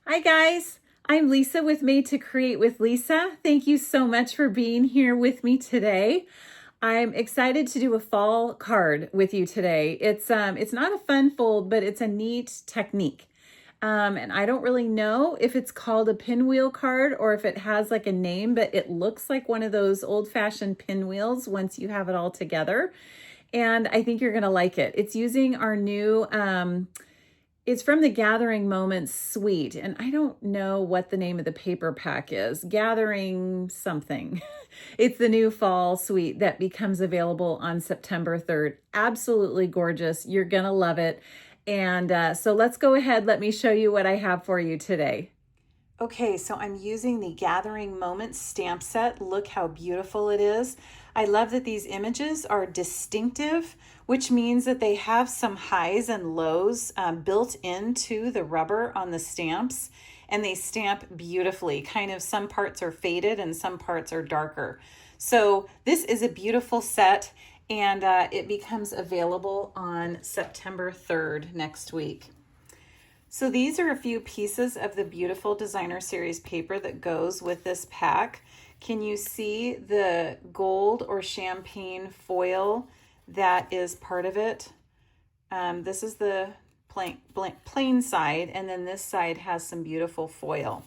Hi guys, I'm Lisa with Made to Create with Lisa. Thank you so much for being here with me today. I'm excited to do a fall card with you today. It's not a fun fold, but it's a neat technique. And I don't really know if it's called a pinwheel card or if it has like a name, but it looks like one of those old-fashioned pinwheels once you have it all together. And I think you're gonna like it. It's using our new it's from the Gathering Moments suite, and I don't know what the name of the paper pack is. Gathering something. It's the new fall suite that becomes available on September 3rd. Absolutely gorgeous. You're gonna love it. And so let's go ahead. Let me show you what I have for you today. Okay, so I'm using the Gathering Moments stamp set. Look how beautiful it is. I love that these images are distinctive, which means that they have some highs and lows built into the rubber on the stamps, and they stamp beautifully. Kind of some parts are faded and some parts are darker. So this is a beautiful set, and it becomes available on September 3rd next week. So these are a few pieces of the beautiful designer series paper that goes with this pack. Can you see the gold or champagne foil that is part of it? This is the plain side, and then this side has some beautiful foil.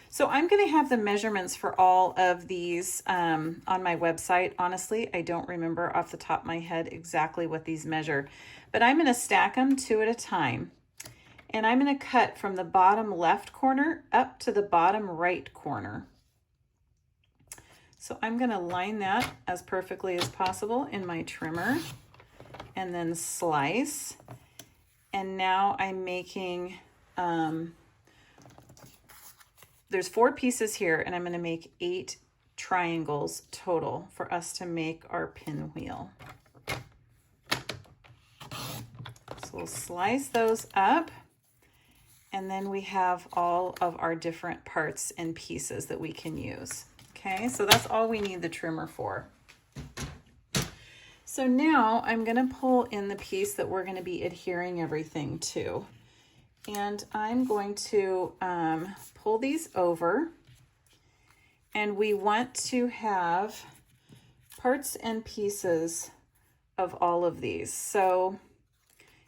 So I'm going to have the measurements for all of these on my website. Honestly, I don't remember off the top of my head exactly what these measure, but I'm going to stack them 2 at a time. And I'm going to cut from the bottom left corner up to the bottom right corner. So I'm going to line that as perfectly as possible in my trimmer and then slice. And now I'm making, there's 4 pieces here, and I'm going to make 8 triangles total for us to make our pinwheel. So we'll slice those up. And then we have all of our different parts and pieces that we can use. Okay, so that's all we need the trimmer for. So now I'm going to pull in the piece that we're going to be adhering everything to. And I'm going to pull these over. And we want to have parts and pieces of all of these. So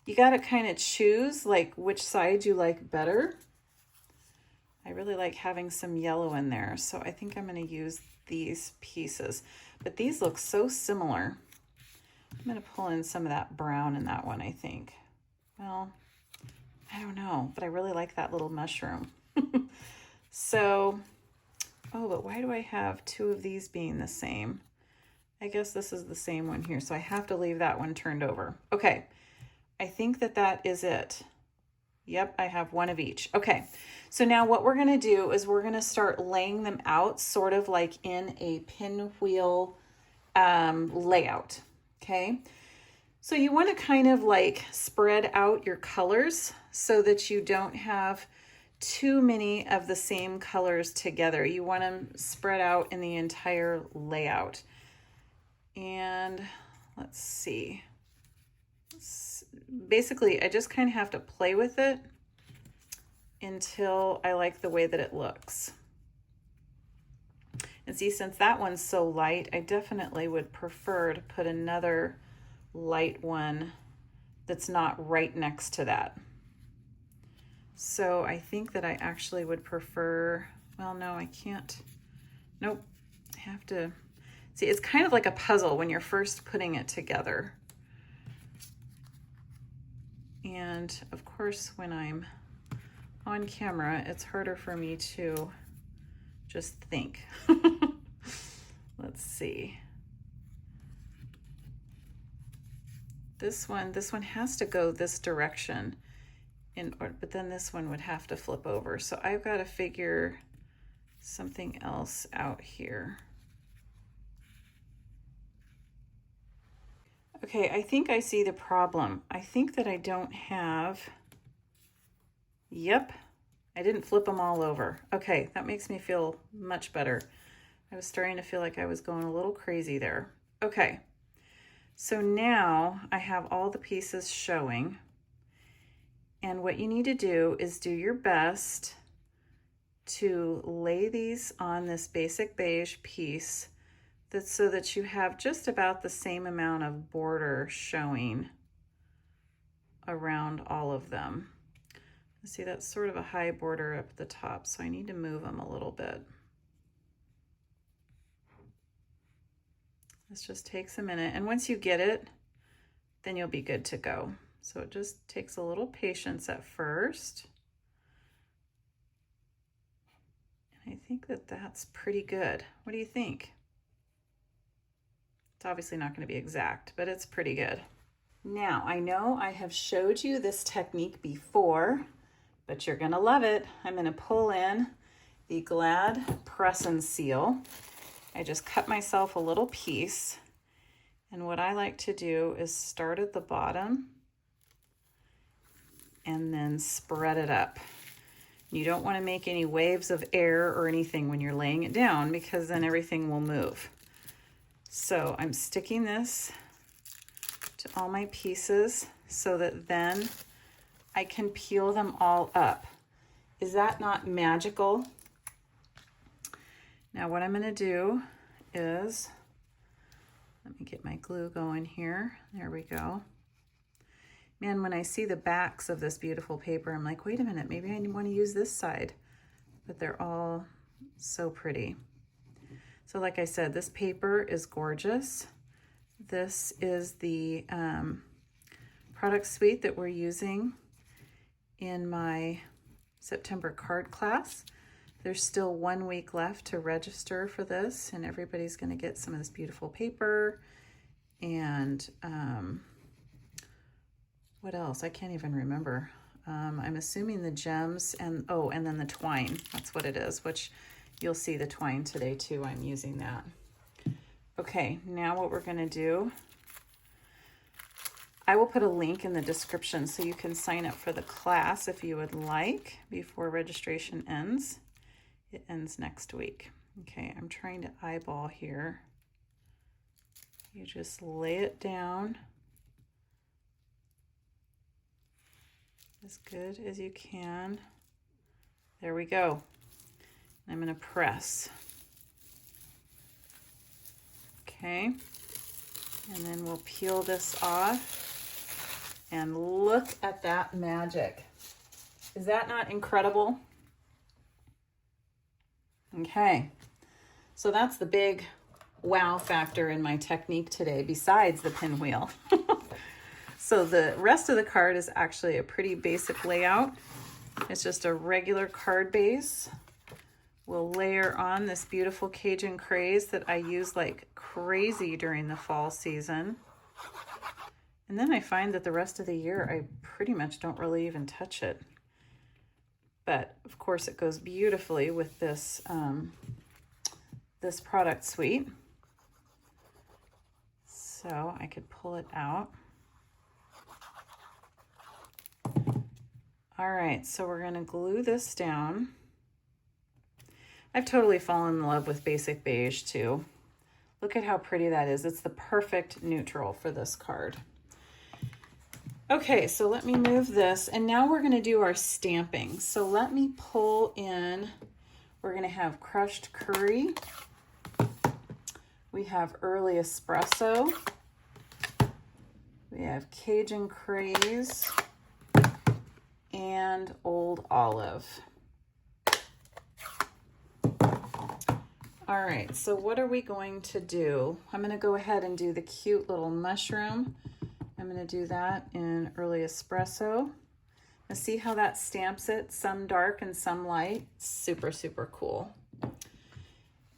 you got to kind of choose like which side you like better. I really like having some yellow in there, so I think I'm going to use these pieces. But these look so similar. I'm going to pull in some of that brown in that one, I think. Well, I don't know, but I really like that little mushroom. So, oh, but why do I have 2 of these being the same? I guess this is the same one here, so I have to leave that one turned over. Okay. I think that is it. Yep, I have 1 of each. Okay, so now what we're going to do is we're going to start laying them out sort of like in a pinwheel layout, okay? So you want to kind of like spread out your colors so that you don't have too many of the same colors together. You want them spread out in the entire layout. And let's see. Basically, I just kind of have to play with it until I like the way that it looks. And see, since that one's so light, I definitely would prefer to put another light one that's not right next to that. So I think that I actually would prefer, well, no, I can't. Nope, I have to, see, it's kind of like a puzzle when you're first putting it together. And of course, when I'm on camera, it's harder for me to just think. Let's see. This one has to go this direction, but then this one would have to flip over. So I've got to figure something else out here. Okay, I think I see the problem. I think that I don't have, yep, I didn't flip them all over. Okay, that makes me feel much better. I was starting to feel like I was going a little crazy there. Okay, so now I have all the pieces showing. And what you need to do is do your best to lay these on this basic beige piece so that you have just about the same amount of border showing around all of them. See, that's sort of a high border up the top, so I need to move them a little bit. This just takes a minute, and once you get it, then you'll be good to go. So it just takes a little patience at first. And I think that that's pretty good. What do you think? It's obviously not going to be exact, but it's pretty good. Now, I know I have showed you this technique before, but you're going to love it. I'm going to pull in the Glad Press and Seal. I just cut myself a little piece, and what I like to do is start at the bottom and then spread it up. You don't want to make any waves of air or anything when you're laying it down, because then everything will move. So I'm sticking this to all my pieces so that then I can peel them all up. Is that not magical? Now what I'm going to do is, let me get my glue going here. There we go. Man, when I see the backs of this beautiful paper, I'm like, wait a minute, maybe I want to use this side. But they're all so pretty. So like I said, this paper is gorgeous. This is the product suite that we're using in my September card class. There's still 1 week left to register for this, and everybody's going to get some of this beautiful paper. And what else? I can't even remember. I'm assuming the gems and, oh, and then the twine. That's what it is, which you'll see the twine today too. I'm using that. Okay, now what we're going to do, I will put a link in the description so you can sign up for the class if you would like before registration ends. It ends next week. Okay, I'm trying to eyeball here. You just lay it down as good as you can. There we go. I'm going to press. Okay, and then we'll peel this off, and look at that magic. Is that not incredible? Okay, so that's the big wow factor in my technique today, besides the pinwheel. So the rest of the card is actually a pretty basic layout. It's just a regular card base. We'll layer on this beautiful Cajun craze that I use like crazy during the fall season. And then I find that the rest of the year, I pretty much don't really even touch it. But of course it goes beautifully with this, this product suite. So I could pull it out. All right, so we're gonna glue this down. I've totally fallen in love with basic beige too. Look at how pretty that is. It's the perfect neutral for this card. Okay, so let me move this, and now we're gonna do our stamping. So let me pull in, we're gonna have crushed curry. We have early espresso. We have Cajun craze and old olive. All right, so what are we going to do? I'm gonna go ahead and do the cute little mushroom. I'm gonna do that in early espresso. Now see how that stamps it? Some dark and some light. Super, super cool.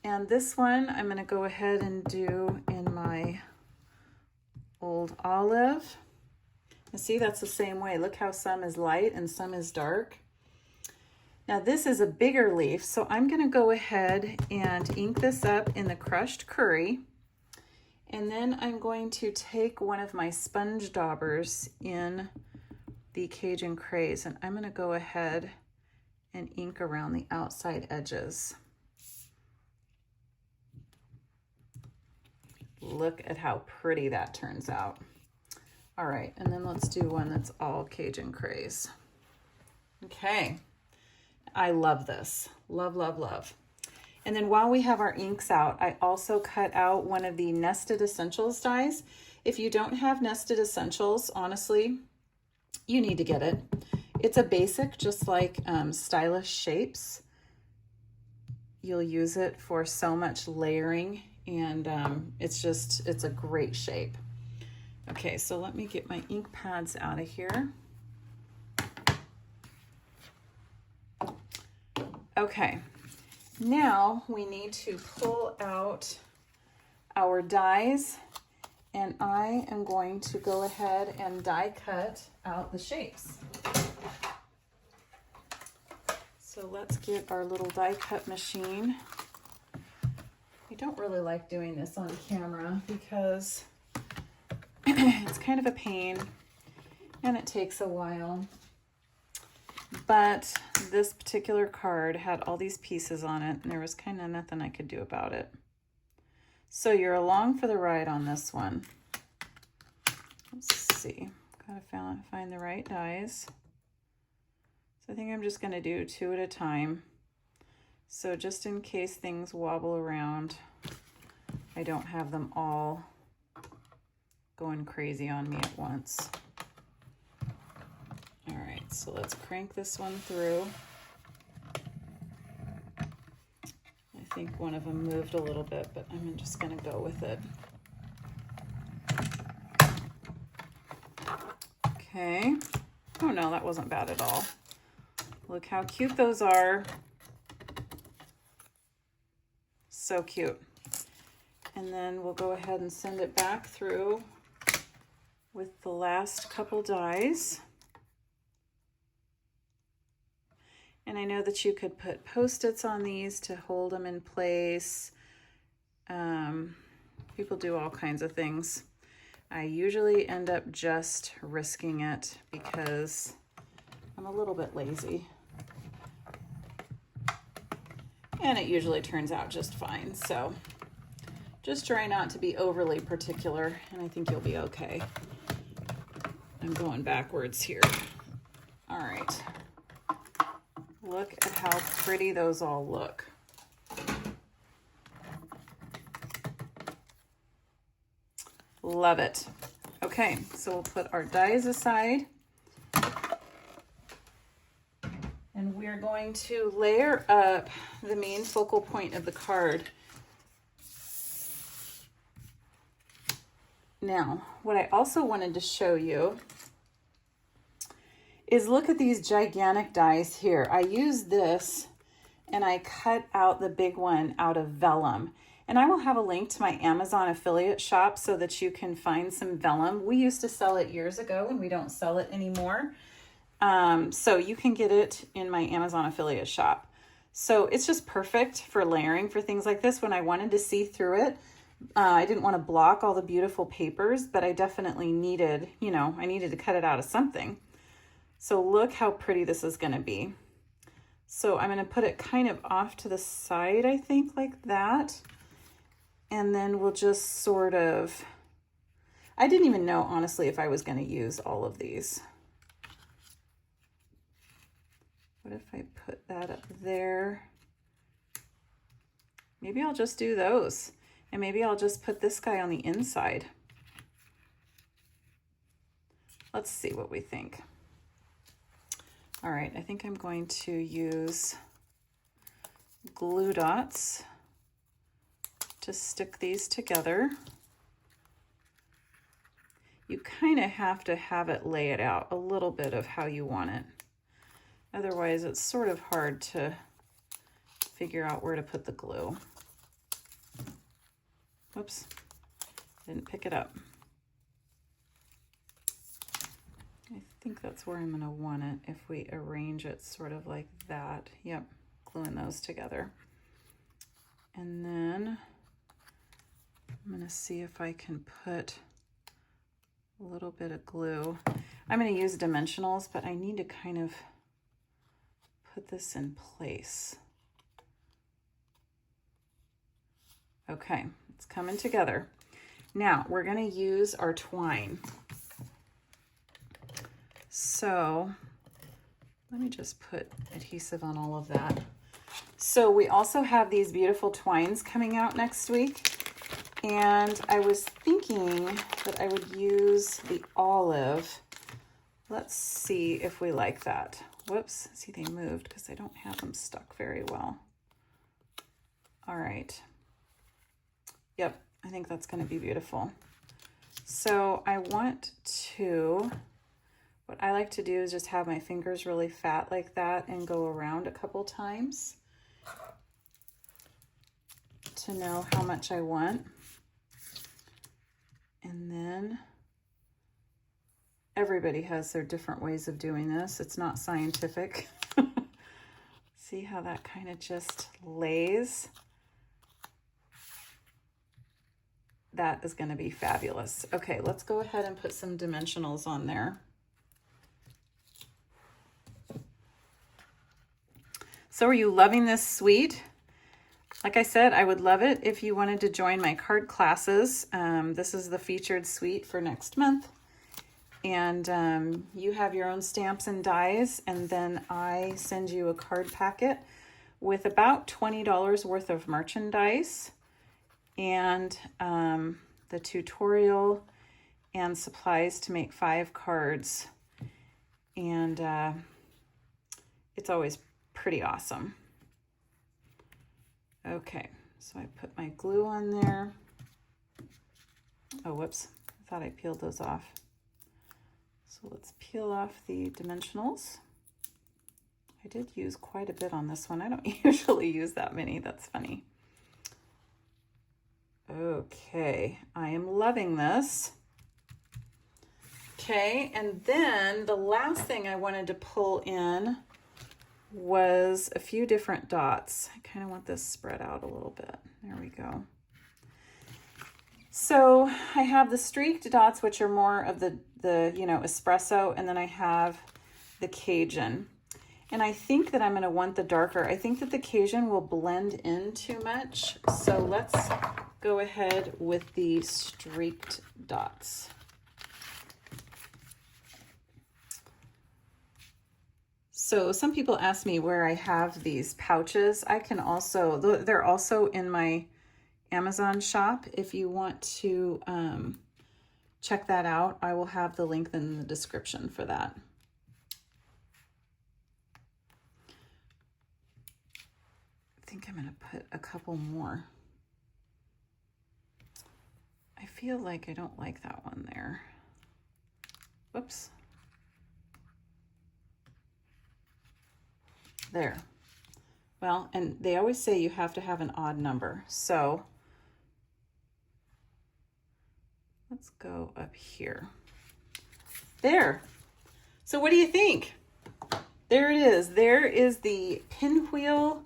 And this one I'm gonna go ahead and do in my old olive. And see, that's the same way. Look how some is light and some is dark. Now this is a bigger leaf, so I'm gonna go ahead and ink this up in the crushed curry. And then I'm going to take one of my sponge daubers in the Cajun craze, and I'm gonna go ahead and ink around the outside edges. Look at how pretty that turns out. All right, and then let's do one that's all Cajun craze. Okay, I love this. Love, love, love. And then while we have our inks out, I also cut out one of the Nested Essentials dies. If you don't have Nested Essentials, honestly, you need to get it. It's a basic, just like Stylish Shapes. You'll use it for so much layering, and it's a great shape. Okay, so let me get my ink pads out of here. Okay, now we need to pull out our dies, and I am going to go ahead and die cut out the shapes. So let's get our little die cut machine. I don't really like doing this on camera because it's kind of a pain and it takes a while. But this particular card had all these pieces on it and there was kind of nothing I could do about it. So you're along for the ride on this one. Let's see, gotta find the right dies. So I think I'm just gonna do 2 at a time. So just in case things wobble around, I don't have them all going crazy on me at once. All right, so let's crank this one through. I think one of them moved a little bit, but I'm just gonna go with it. Okay. Oh no, that wasn't bad at all. Look how cute those are. So cute. And then we'll go ahead and send it back through with the last couple dies. And I know that you could put Post-its on these to hold them in place. People do all kinds of things. I usually end up just risking it because I'm a little bit lazy. And it usually turns out just fine. So just try not to be overly particular and I think you'll be okay. I'm going backwards here. All right. Look at how pretty those all look. Love it. Okay, so we'll put our dies aside. And we're going to layer up the main focal point of the card. Now, what I also wanted to show you is look at these gigantic dies here. I used this and I cut out the big one out of vellum. And I will have a link to my Amazon affiliate shop so that you can find some vellum. We used to sell it years ago and we don't sell it anymore. So you can get it in my Amazon affiliate shop. So it's just perfect for layering for things like this. When I wanted to see through it, I didn't want to block all the beautiful papers, but I definitely needed, I needed to cut it out of something. So look how pretty this is going to be. So I'm going to put it kind of off to the side, I think, like that. And then we'll just sort of, I didn't even know, honestly, if I was going to use all of these. What if I put that up there? Maybe I'll just do those. And maybe I'll just put this guy on the inside. Let's see what we think. All right, I think I'm going to use glue dots to stick these together. You kind of have to have it lay it out a little bit of how you want it. Otherwise, it's sort of hard to figure out where to put the glue. Whoops, didn't pick it up. I think that's where I'm going to want it if we arrange it sort of like that. Yep, gluing those together. And then I'm going to see if I can put a little bit of glue. I'm going to use dimensionals, but I need to kind of put this in place. Okay, it's coming together. Now we're going to use our twine. So Let me just put adhesive on all of that. So we also have these beautiful twines coming out next week. And I was thinking that I would use the olive. Let's see if we like that. Whoops, see they moved because I don't have them stuck very well. All right. Yep, I think that's going to be beautiful. So I want to, what I like to do is just have my fingers really fat like that and go around a couple times to know how much I want. And then everybody has their different ways of doing this. It's not scientific. See how that kind of just lays? That is going to be fabulous. Okay, let's go ahead and put some dimensionals on there. So are you loving this suite? Like I said, I would love it if you wanted to join my card classes. This is the featured suite for next month. And you have your own stamps and dies, and then I send you a card packet with about $20 worth of merchandise and the tutorial and supplies to make 5 cards. And it's always pretty awesome. Okay, so I put my glue on there. Oh, whoops, I thought I peeled those off. So let's peel off the dimensionals. I did use quite a bit on this one. I don't usually use that many, that's funny. Okay, I am loving this. Okay, and then the last thing I wanted to pull in was a few different dots. I kind of want this spread out a little bit. There we go. So I have the streaked dots, which are more of the espresso, and then I have the Cajun. And I think that I'm going to want the darker. I think that the Cajun will blend in too much. So let's go ahead with the streaked dots. So some people ask me where I have these pouches. I can also, they're also in my Amazon shop. If you want to check that out, I will have the link in the description for that. I think I'm going to put a couple more. I feel like I don't like that one there. Whoops. There. Well, and they always say you have to have an odd number. So let's go up here. There. So what do you think? There it is. There is the pinwheel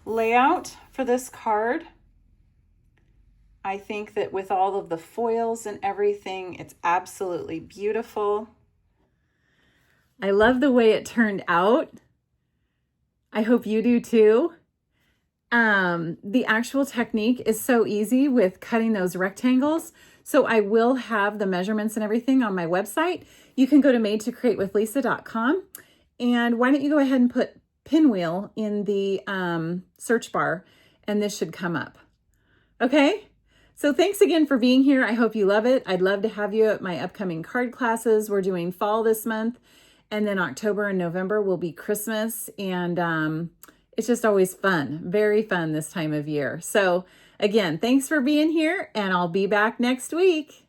layout for this card. I think that with all of the foils and everything, it's absolutely beautiful. I love the way it turned out. I hope you do too. The actual technique is so easy with cutting those rectangles. So I will have the measurements and everything on my website. You can go to madetocreatewithlisa.com. And why don't you go ahead and put Pinwheel in the search bar, and this should come up. Okay? So thanks again for being here. I hope you love it. I'd love to have you at my upcoming card classes. We're doing fall this month, and then October and November will be Christmas, and it's just always fun, very fun this time of year. So again, thanks for being here, and I'll be back next week.